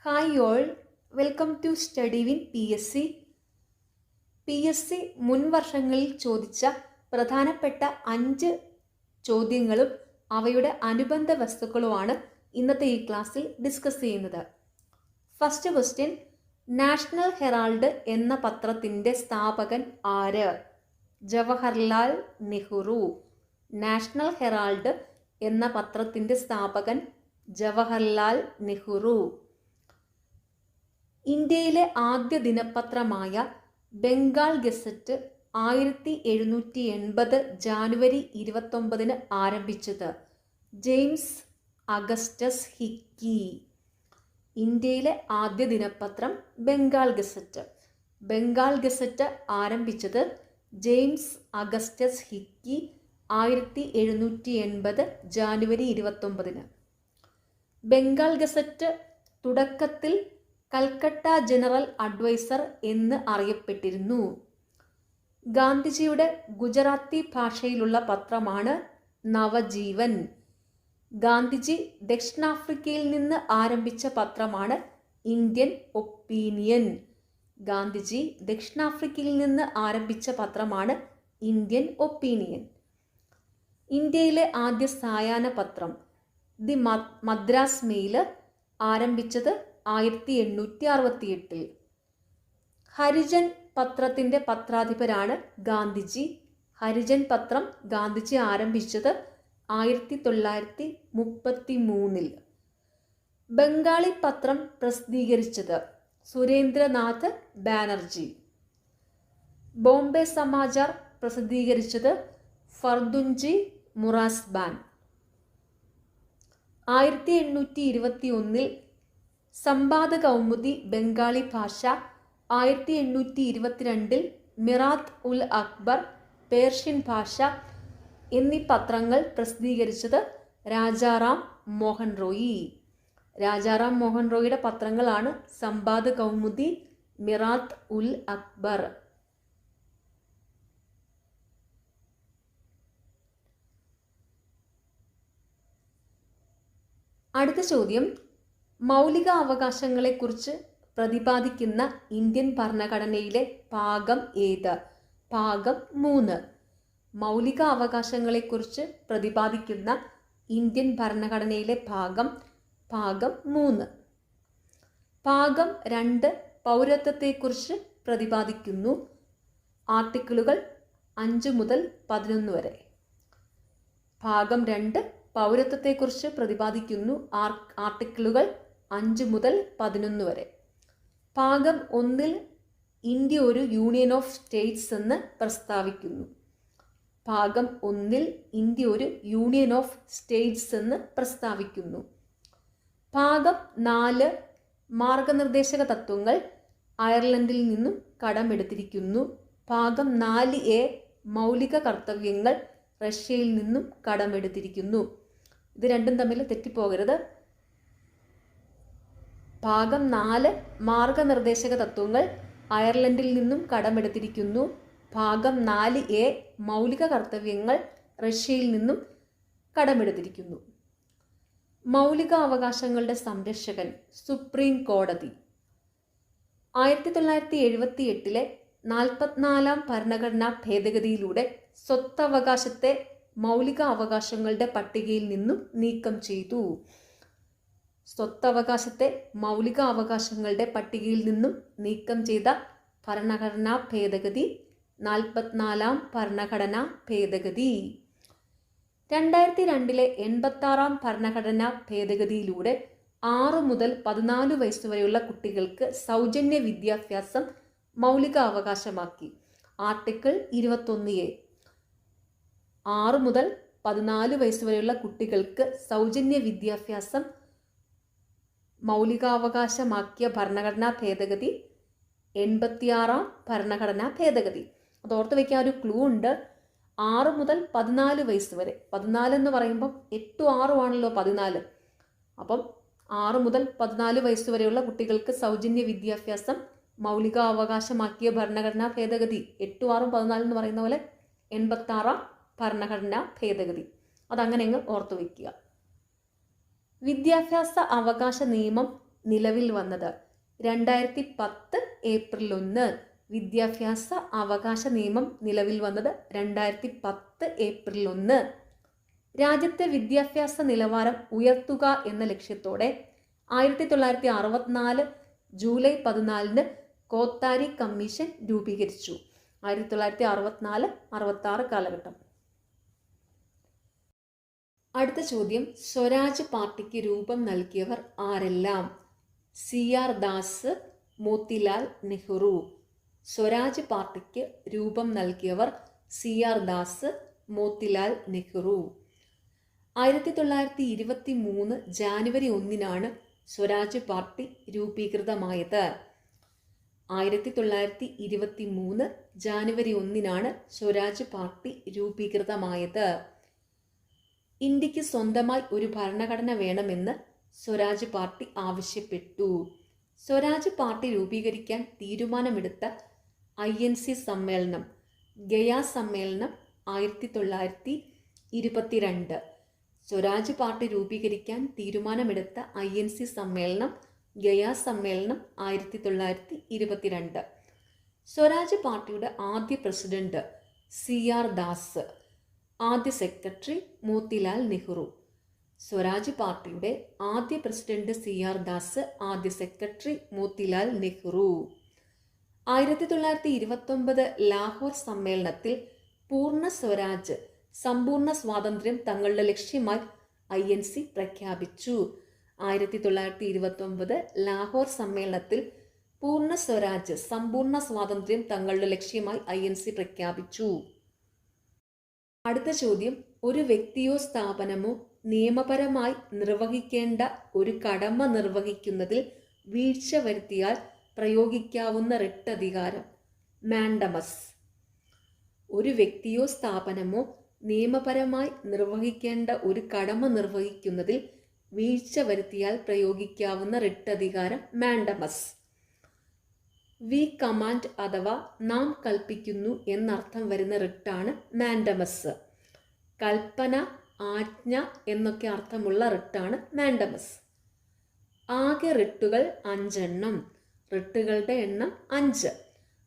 Hi all, welcome to study win PSC. PSC മുൻ വർഷങ്ങളിൽ ചോദിച്ച പ്രധാനപ്പെട്ട 5 ചോദ്യങ്ങളും അവയുടെ അനുബന്ധ വസ്തുക്കളുമാണ് ഇന്നത്തെ ഈ ക്ലാസ്സിൽ ഡിസ്കസ് ചെയ്യുന്നത്. ഫസ്റ്റ് ക്വസ്റ്റ്യൻ, നാഷണൽ ഹെറാൾഡ് എന്ന പത്രത്തിൻ്റെ സ്ഥാപകൻ ആര്? ജവഹർലാൽ നെഹ്റു. നാഷണൽ ഹെറാൾഡ് എന്ന പത്രത്തിൻ്റെ സ്ഥാപകൻ ജവഹർലാൽ നെഹ്റു. ഇന്ത്യയിലെ ആദ്യ ദിനപത്രമായ ബംഗാൾ ഗസറ്റ് 1780 ജാനുവരി 29 ആരംഭിച്ചത് ജെയിംസ് അഗസ്റ്റസ് ഹിക്കി. ഇന്ത്യയിലെ ആദ്യ ദിനപത്രം ബംഗാൾ ഗസറ്റ്. ബംഗാൾ ഗസറ്റ് ആരംഭിച്ചത് James Augustus hiki 1780 January 29. Bengal gazette തുടക്കത്തിൽ കൽക്കട്ട ജനറൽ അഡ്വൈസർ എന്ന് അറിയപ്പെട്ടിരുന്നു. ഗാന്ധിജിയുടെ ഗുജറാത്തി ഭാഷയിലുള്ള പത്രമാണ് നവജീവൻ. ഗാന്ധിജി ദക്ഷിണാഫ്രിക്കയിൽ നിന്ന് ആരംഭിച്ച പത്രമാണ് ഇന്ത്യൻ ഒപ്പീനിയൻ. ഗാന്ധിജി ദക്ഷിണാഫ്രിക്കയിൽ നിന്ന് ആരംഭിച്ച പത്രമാണ് ഇന്ത്യൻ ഒപ്പീനിയൻ. ഇന്ത്യയിലെ ആദ്യ സായാഹ്ന പത്രം ദി മദ്രാസ് മെയിൽ ആരംഭിച്ചത് 1868. ഹരിജൻ പത്രത്തിൻ്റെ പത്രാധിപരാണ് ഗാന്ധിജി. ഹരിജൻ പത്രം ഗാന്ധിജി ആരംഭിച്ചത് 1933. ബംഗാളി പത്രം പ്രസിദ്ധീകരിച്ചത് സുരേന്ദ്രനാഥ് ബാനർജി. ബോംബെ സമാചാർ പ്രസിദ്ധീകരിച്ചത് ഫർദുൻജി മുറാസ്ബാൻ. 1821 സംവാദ കൗമുദി ബംഗാളി ഭാഷ, 1822 മിറാത്ത് ഉൽ അക്ബർ പേർഷ്യൻ ഭാഷ എന്നീ പത്രങ്ങൾ പ്രസിദ്ധീകരിച്ചത് രാജാറാം മോഹൻ റോയി. രാജാറാം മോഹൻ റോയിയുടെ പത്രങ്ങളാണ് സംവാദ കൗമുദി, മിറാത്ത് ഉൽ അക്ബർ. അടുത്ത ചോദ്യം, മൗലിക അവകാശങ്ങളെക്കുറിച്ച് പ്രതിപാദിക്കുന്ന ഇന്ത്യൻ ഭരണഘടനയിലെ ഭാഗം ഏത്? ഭാഗം 3. മൗലിക അവകാശങ്ങളെക്കുറിച്ച് പ്രതിപാദിക്കുന്ന ഇന്ത്യൻ ഭരണഘടനയിലെ ഭാഗം 3. ഭാഗം 2 പൗരത്വത്തെക്കുറിച്ച് പ്രതിപാദിക്കുന്നു. ആർട്ടിക്കിളുകൾ 5 മുതൽ 11 വരെ. ഭാഗം 2 പൗരത്വത്തെക്കുറിച്ച് പ്രതിപാദിക്കുന്നു. ആർട്ടിക്കിളുകൾ 5 മുതൽ 11 വരെ. ഭാഗം 1 ഇന്ത്യ ഒരു യൂണിയൻ ഓഫ് സ്റ്റേറ്റ്സ് എന്ന് പ്രസ്താവിക്കുന്നു. ഭാഗം 1 ഇന്ത്യ ഒരു യൂണിയൻ ഓഫ് സ്റ്റേറ്റ്സ് എന്ന് പ്രസ്താവിക്കുന്നു. ഭാഗം 4 മാർഗനിർദ്ദേശക തത്വങ്ങൾ അയർലൻഡിൽ നിന്നും കടമെടുത്തിരിക്കുന്നു. ഭാഗം 4A മൗലിക കർത്തവ്യങ്ങൾ റഷ്യയിൽ നിന്നും കടമെടുത്തിരിക്കുന്നു. ഇത് രണ്ടും തമ്മിൽ തെറ്റിപ്പോകരുത്. ഭാഗം 4 മാർഗനിർദ്ദേശക തത്വങ്ങൾ അയർലൻഡിൽ നിന്നും കടമെടുത്തിരിക്കുന്നു. ഭാഗം 4A മൗലിക കർത്തവ്യങ്ങൾ റഷ്യയിൽ നിന്നും കടമെടുത്തിരിക്കുന്നു. മൗലിക അവകാശങ്ങളുടെ സംരക്ഷകൻ സുപ്രീം കോടതി. 1978 44-ാം ഭരണഘടനാ ഭേദഗതിയിലൂടെ സ്വത്തവകാശത്തെ മൗലിക അവകാശങ്ങളുടെ പട്ടികയിൽ നിന്നും നീക്കം ചെയ്തു. സ്വത്തവകാശത്തെ മൗലിക അവകാശങ്ങളുടെ പട്ടികയിൽ നിന്നും നീക്കം ചെയ്ത ഭരണഘടനാ ഭേദഗതി 44-ാം ഭരണഘടനാ ഭേദഗതി. 2002 86-ാം ഭരണഘടനാ ഭേദഗതിയിലൂടെ 6 മുതൽ 14 വയസ്സുവരെയുള്ള കുട്ടികൾക്ക് സൗജന്യ വിദ്യാഭ്യാസം മൗലിക അവകാശമാക്കി. Article 21A. 6 മുതൽ 14 വയസ്സുവരെയുള്ള കുട്ടികൾക്ക് സൗജന്യ വിദ്യാഭ്യാസം മൗലികാവകാശമാക്കിയ ഭരണഘടനാ ഭേദഗതി 86-ാം ഭരണഘടനാ ഭേദഗതി. അത് ഓർത്ത് വയ്ക്കാൻ ഒരു ക്ലൂ ഉണ്ട്. 6 മുതൽ 14 വയസ്സ് വരെ. 14 എന്ന് പറയുമ്പം 8ഉം 6ഉം ആണല്ലോ 14. അപ്പം 6 മുതൽ 14 വയസ്സ് വരെയുള്ള കുട്ടികൾക്ക് സൗജന്യ വിദ്യാഭ്യാസം മൗലിക അവകാശമാക്കിയ ഭരണഘടനാ ഭേദഗതി 8ഉം 6ഉം 14 എന്ന് പറയുന്ന പോലെ 86-ാം ഭരണഘടനാ ഭേദഗതി. അതങ്ങനെ അങ്ങ് ഓർത്തു വയ്ക്കുക. വിദ്യാഭ്യാസ അവകാശ നിയമം നിലവിൽ വന്നത്? 2010 ഏപ്രിൽ 1. വിദ്യാഭ്യാസ അവകാശ നിയമം നിലവിൽ വന്നത് 2010 ഏപ്രിൽ 1. രാജ്യത്തെ വിദ്യാഭ്യാസ നിലവാരം ഉയർത്തുക എന്ന ലക്ഷ്യത്തോടെ 1964 ജൂലൈ 14 കോത്താരി കമ്മീഷൻ രൂപീകരിച്ചു. 1964-66 കാലഘട്ടം. അടുത്ത ചോദ്യം, സ്വരാജ് പാർട്ടിക്ക് രൂപം നൽകിയവർ ആരെല്ലാം? CR ദാസ്, മോത്തിലാൽ നെഹ്റു. സ്വരാജ് പാർട്ടിക്ക് രൂപം നൽകിയവർ CR ദാസ്, മോത്തിലാൽ നെഹ്റു. 1923 ജാനുവരി 1 സ്വരാജ് പാർട്ടി രൂപീകൃതമായത്. 1923 ജാനുവരി 1 സ്വരാജ് പാർട്ടി രൂപീകൃതമായത്. ഇന്ത്യക്ക് സ്വന്തമായി ഒരു ഭരണഘടന വേണമെന്ന് സ്വരാജ് പാർട്ടി ആവശ്യപ്പെട്ടു. സ്വരാജ് പാർട്ടി രൂപീകരിക്കാൻ തീരുമാനമെടുത്ത INC സമ്മേളനം, ഗയാ സമ്മേളനം 1922. സ്വരാജ് പാർട്ടി രൂപീകരിക്കാൻ തീരുമാനമെടുത്ത INC സമ്മേളനം, ഗയാ സമ്മേളനം 1922. സ്വരാജ് പാർട്ടിയുടെ ആദ്യ പ്രസിഡന്റ് CR ദാസ്, ആദ്യ സെക്രട്ടറി മോത്തിലാൽ നെഹ്റു. സ്വരാജ് പാർട്ടിയുടെ ആദ്യ പ്രസിഡന്റ് CR ദാസ്, ആദ്യ സെക്രട്ടറി മോത്തിലാൽ നെഹ്റു. 1929 ലാഹോർ സമ്മേളനത്തിൽ പൂർണ്ണ സ്വരാജ്, സമ്പൂർണ്ണ സ്വാതന്ത്ര്യം തങ്ങളുടെ ലക്ഷ്യമായി INC പ്രഖ്യാപിച്ചു. 1929 ലാഹോർ സമ്മേളനത്തിൽ പൂർണ്ണ സ്വരാജ്, സമ്പൂർണ്ണ സ്വാതന്ത്ര്യം തങ്ങളുടെ ലക്ഷ്യമായി INC പ്രഖ്യാപിച്ചു. അടുത്ത ചോദ്യം, ഒരു വ്യക്തിയോ സ്ഥാപനമോ നിയമപരമായി നിർവഹിക്കേണ്ട ഒരു കടമ നിർവഹിക്കുന്നതിൽ വീഴ്ച വരുത്തിയാൽ പ്രയോഗിക്കാവുന്ന റിട്ട് അധികാരം? മാൻഡമസ്. ഒരു വ്യക്തിയോ സ്ഥാപനമോ നിയമപരമായി നിർവഹിക്കേണ്ട ഒരു കടമ നിർവഹിക്കുന്നതിൽ വീഴ്ച വരുത്തിയാൽ പ്രയോഗിക്കാവുന്ന റിട്ട് അധികാരം മാൻഡമസ്. വി കമാൻഡ് അഥവാ നാം കൽപ്പിക്കുന്നു എന്നർത്ഥം വരുന്ന റിട്ടാണ് മാൻഡമസ്. കൽപ്പന, ആജ്ഞ എന്നൊക്കെ അർത്ഥമുള്ള റിട്ടാണ് മാൻഡമസ്. ആകെ റിട്ടുകൾ 5 എണ്ണം. റിട്ടുകളുടെ എണ്ണം 5.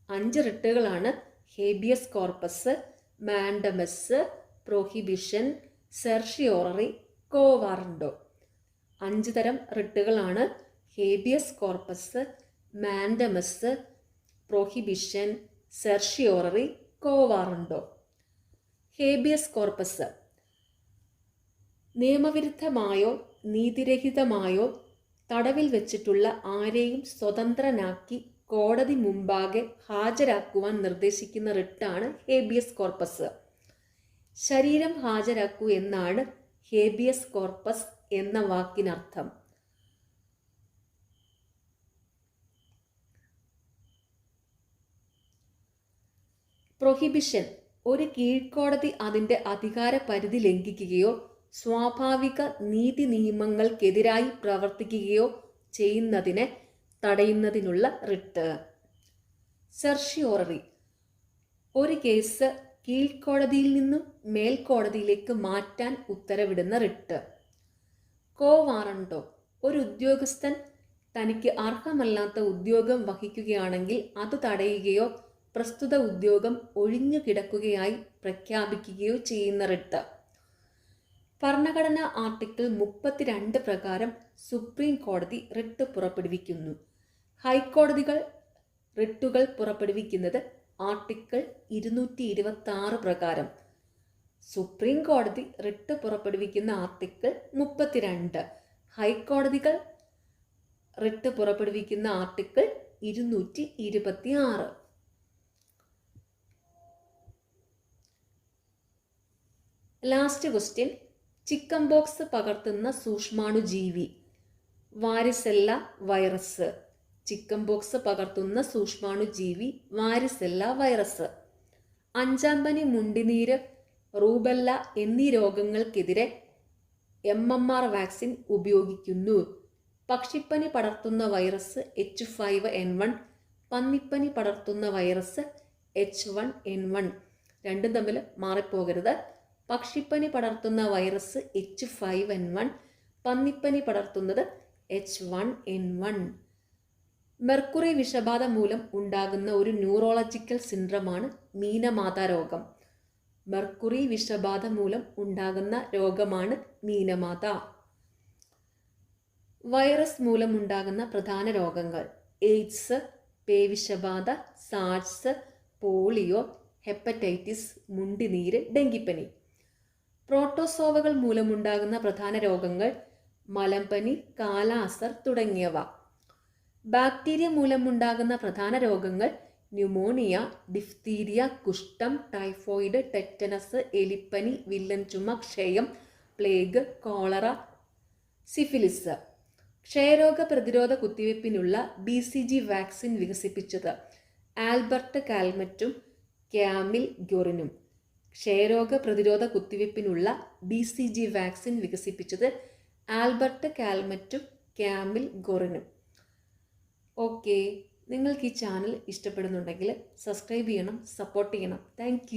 5 റിട്ടുകളാണ് habeas corpus, mandamus, prohibition, certiorari, quo warranto. 5 തരം റിട്ടുകളാണ് habeas corpus, mandamus, prohibition, certiorari, quo warranto. Habeas corpus നിയമവിരുദ്ധമായോ നീതിരഹിതമായോ തടവിൽ വെച്ചിട്ടുള്ള ആരെയും സ്വതന്ത്രനാക്കി കോടതി മുമ്പാകെ ഹാജരാക്കുവാൻ നിർദ്ദേശിക്കുന്ന റിട്ടാണ് ഹേബിയസ് കോർപ്പസ്. ശരീരം ഹാജരാക്കൂ എന്നാണ് ഹേബിയസ് കോർപ്പസ് എന്ന വാക്കിനർത്ഥം. പ്രൊഹിബിഷൻ ഒരു കീഴ്ക്കോടതി അതിൻ്റെ അധികാര പരിധി ലംഘിക്കുകയോ സ്വാഭാവിക നീതി നിയമങ്ങൾക്കെതിരായി പ്രവർത്തിക്കുകയോ ചെയ്യുന്നതിനെ തടയുന്നതിനുള്ള റിട്ട്. സെർഷിയോററി ഒരു കേസ് കീഴ്ക്കോടതിയിൽ നിന്നും മേൽക്കോടതിയിലേക്ക് മാറ്റാൻ ഉത്തരവിടുന്ന റിട്ട്. കോ വാറണ്ടോ ഒരു ഉദ്യോഗസ്ഥൻ തനിക്ക് അർഹമല്ലാത്ത ഉദ്യോഗം വഹിക്കുകയാണെങ്കിൽ അത് തടയുകയോ പ്രസ്തുത ഉദ്യോഗം ഒഴിഞ്ഞു കിടക്കുകയായി പ്രഖ്യാപിക്കുകയോ ചെയ്യുന്ന റിട്ട്. ഭരണഘടനാ ആർട്ടിക്കിൾ 32 പ്രകാരം സുപ്രീം കോടതി റിട്ട് പുറപ്പെടുവിക്കുന്നു. ഹൈക്കോടതികൾ റിട്ടുകൾ പുറപ്പെടുവിക്കുന്നത് ആർട്ടിക്കിൾ 226 പ്രകാരം. സുപ്രീം കോടതി റിട്ട് പുറപ്പെടുവിക്കുന്ന ആർട്ടിക്കിൾ 32. ഹൈക്കോടതികൾ റിട്ട് പുറപ്പെടുവിക്കുന്ന article 226. Last question, chicken pox പകർത്തുന്ന സൂക്ഷ്മാണുജീവി? Varicella virus. ചിക്കൻ ബോക്സ് പകർത്തുന്ന സൂക്ഷ്മാണുജീവി വാരിസെല്ല വൈറസ്. 5-ാം പനി, മുണ്ടിനീര്, റൂബെല്ല എന്നീ രോഗങ്ങൾക്കെതിരെ MMR വാക്സിൻ ഉപയോഗിക്കുന്നു. പക്ഷിപ്പനി പടർത്തുന്ന വൈറസ് H5N1, പന്നിപ്പനി പടർത്തുന്ന വൈറസ് H1N1. രണ്ടും തമ്മിൽ മാറിപ്പോകരുത്. പക്ഷിപ്പനി പടർത്തുന്ന വൈറസ് H5N1, പന്നിപ്പനി പടർത്തുന്നത് H1N1. മെർക്കുറി വിഷബാധ മൂലം ഉണ്ടാകുന്ന ഒരു ന്യൂറോളജിക്കൽ സിൻഡ്രമാണ് മീനമാത രോഗം. മെർക്കുറി വിഷബാധ മൂലം ഉണ്ടാകുന്ന രോഗമാണ് മീനമാത. വൈറസ് മൂലമുണ്ടാകുന്ന പ്രധാന രോഗങ്ങൾ: എയ്ഡ്സ്, പേവിഷബാധ, സാർസ്, പോളിയോ, ഹെപ്പറ്റൈറ്റിസ്, മുണ്ടിനീര്, ഡെങ്കിപ്പനി. പ്രോട്ടോസോവകൾ മൂലമുണ്ടാകുന്ന പ്രധാന രോഗങ്ങൾ: മലമ്പനി, കാലാസർ തുടങ്ങിയവ. ബാക്ടീരിയ മൂലമുണ്ടാകുന്ന പ്രധാന രോഗങ്ങൾ: ന്യൂമോണിയ, ഡിഫ്തീരിയ, കുഷ്ഠം, ടൈഫോയിഡ്, ടെറ്റനസ്, എലിപ്പനി, വില്ലൻ ചുമ, ക്ഷയം, പ്ലേഗ്, കോളറ, സിഫിലിസ്. ക്ഷയരോഗ പ്രതിരോധ കുത്തിവയ്പ്പിനുള്ള BCG വാക്സിൻ വികസിപ്പിച്ചത് ആൽബർട്ട് കാൽമറ്റും ക്യാമിൽ ഗൊറിനും. ക്ഷയരോഗ പ്രതിരോധ കുത്തിവയ്പ്പിനുള്ള BCG വാക്സിൻ വികസിപ്പിച്ചത് ആൽബർട്ട് കാൽമറ്റും ക്യാമിൽ ഗൊറിനും. ഓക്കെ, നിങ്ങൾക്ക് ഈ ചാനൽ ഇഷ്ടപ്പെടുന്നുണ്ടെങ്കിൽ സബ്സ്ക്രൈബ് ചെയ്യണം, സപ്പോർട്ട് ചെയ്യണം. താങ്ക്